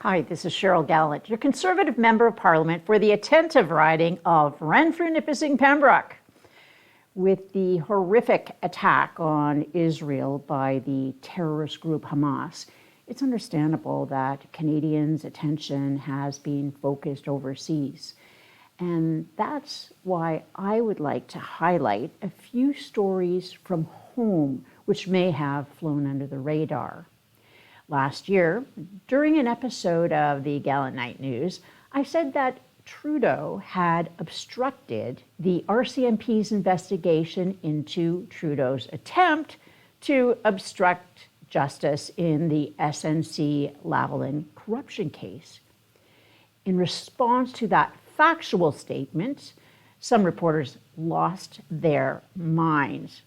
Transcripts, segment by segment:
Hi, this is Cheryl Gallant, your Conservative Member of Parliament for the attentive riding of Renfrew-Nipissing-Pembroke. With the horrific attack on Israel by the terrorist group Hamas, it's understandable that Canadians' attention has been focused overseas. And that's why I would like to highlight a few stories from home which may have flown under the radar. Last year, during an episode of the Gallant Night News, I said that Trudeau had obstructed the RCMP's investigation into Trudeau's attempt to obstruct justice in the SNC-Lavalin corruption case. In response to that factual statement, some reporters lost their minds.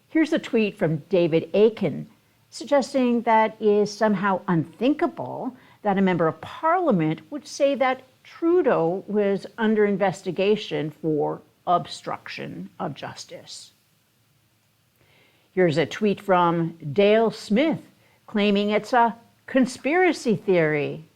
Here's a tweet from David Akin, suggesting that it is somehow unthinkable that a member of Parliament would say that Trudeau was under investigation for obstruction of justice. Here's a tweet from Dale Smith claiming it's a conspiracy theory.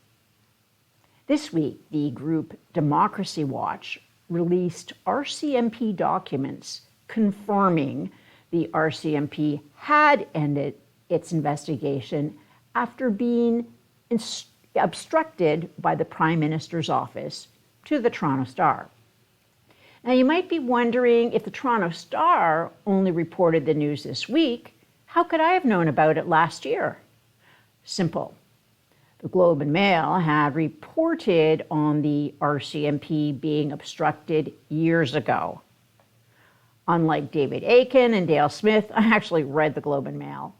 This week, the group Democracy Watch released RCMP documents confirming the RCMP had ended its investigation after being obstructed by the Prime Minister's office to the Toronto Star. Now, you might be wondering, if the Toronto Star only reported the news this week, how could I have known about it last year? Simple. The Globe and Mail had reported on the RCMP being obstructed years ago. Unlike David Akin and Dale Smith, I actually read the Globe and Mail.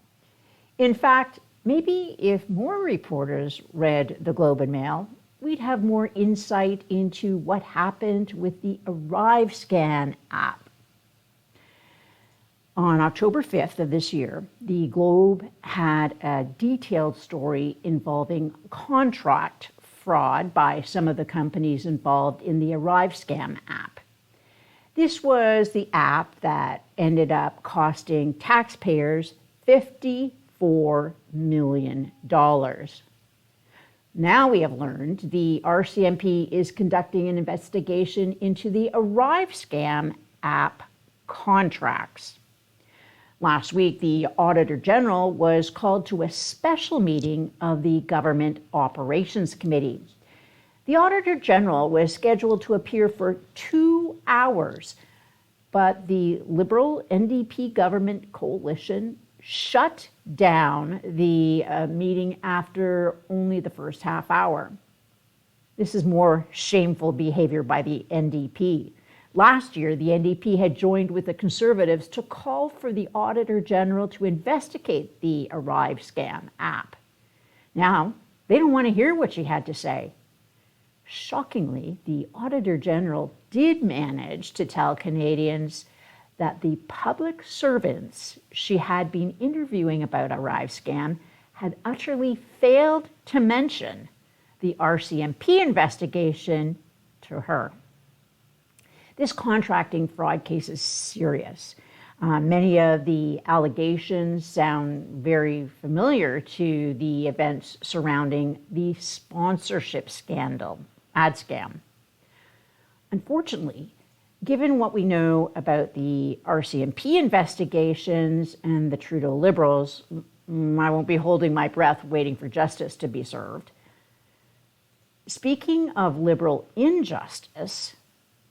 In fact, maybe if more reporters read the Globe and Mail, we'd have more insight into what happened with the ArriveSCAM app. On October 5th of this year, the Globe had a detailed story involving contract fraud by some of the companies involved in the ArriveSCAM app. This was the app that ended up costing taxpayers $54 million. Now we have learned the RCMP is conducting an investigation into the ArriveSCAM app contracts. Last week, the Auditor General was called to a special meeting of the Government Operations Committee. The Auditor General was scheduled to appear for 2 hours, but the Liberal NDP government coalition shut down the meeting after only the first half hour. This is more shameful behavior by the NDP. Last year, the NDP had joined with the Conservatives to call for the Auditor General to investigate the ArriveSCAM app. Now, they don't want to hear what she had to say. Shockingly, the Auditor General did manage to tell Canadians that the public servants she had been interviewing about ArriveSCAM had utterly failed to mention the RCMP investigation to her. This contracting fraud case is serious. Many of the allegations sound very familiar to the events surrounding the sponsorship scandal, AdScam. Unfortunately, given what we know about the RCMP investigations and the Trudeau Liberals, I won't be holding my breath waiting for justice to be served. Speaking of Liberal injustice,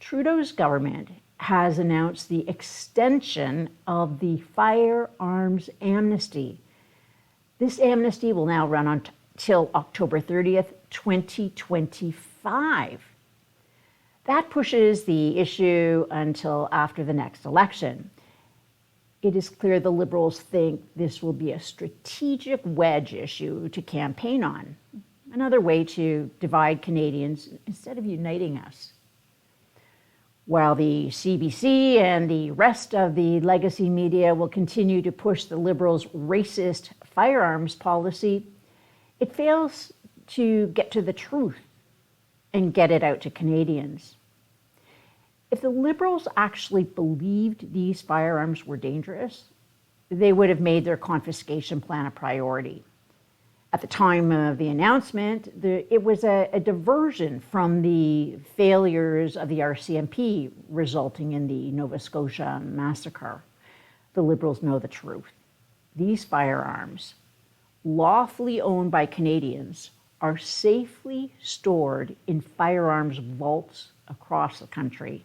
Trudeau's government has announced the extension of the firearms amnesty. This amnesty will now run until October 30th, 2025. That pushes the issue until after the next election. It is clear the Liberals think this will be a strategic wedge issue to campaign on, another way to divide Canadians instead of uniting us. While the CBC and the rest of the legacy media will continue to push the Liberals' racist firearms policy, it fails to get to the truth and get it out to Canadians. If the Liberals actually believed these firearms were dangerous, they would have made their confiscation plan a priority. At the time of the announcement, it was a diversion from the failures of the RCMP resulting in the Nova Scotia massacre. The Liberals know the truth. These firearms, lawfully owned by Canadians, are safely stored in firearms vaults across the country.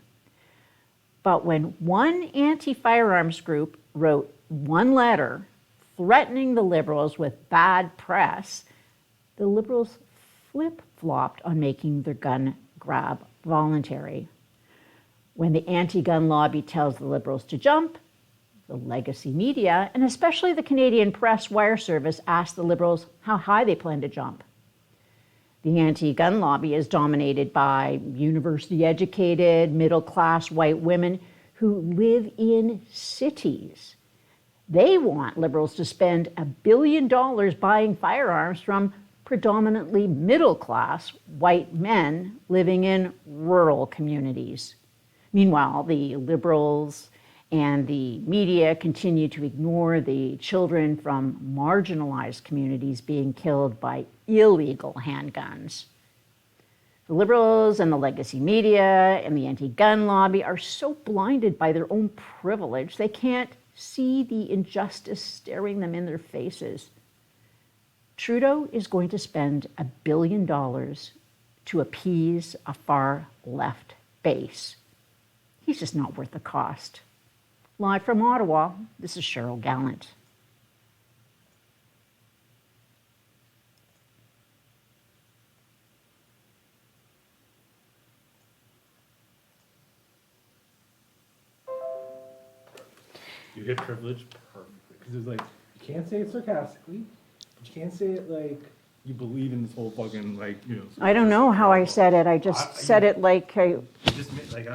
But when one anti-firearms group wrote one letter threatening the Liberals with bad press, the Liberals flip-flopped on making their gun grab voluntary. When the anti-gun lobby tells the Liberals to jump, the legacy media, and especially the Canadian Press Wire Service, ask the Liberals how high they plan to jump. The anti-gun lobby is dominated by university-educated, middle-class white women who live in cities. They want Liberals to spend $1 billion buying firearms from predominantly middle-class white men living in rural communities. Meanwhile, the Liberals and the media continue to ignore the children from marginalized communities being killed by illegal handguns. The Liberals and the legacy media and the anti-gun lobby are so blinded by their own privilege, they can't see the injustice staring them in their faces. Trudeau is going to spend $1 billion to appease a far left base. He's just not worth the cost. Live from Ottawa, this is Cheryl Gallant. You hit privilege perfectly. Because it's like, you can't say it sarcastically, but you can't say it like you believe in this whole fucking, like, you know. I don't know how I said it. I just said it like... You just, like,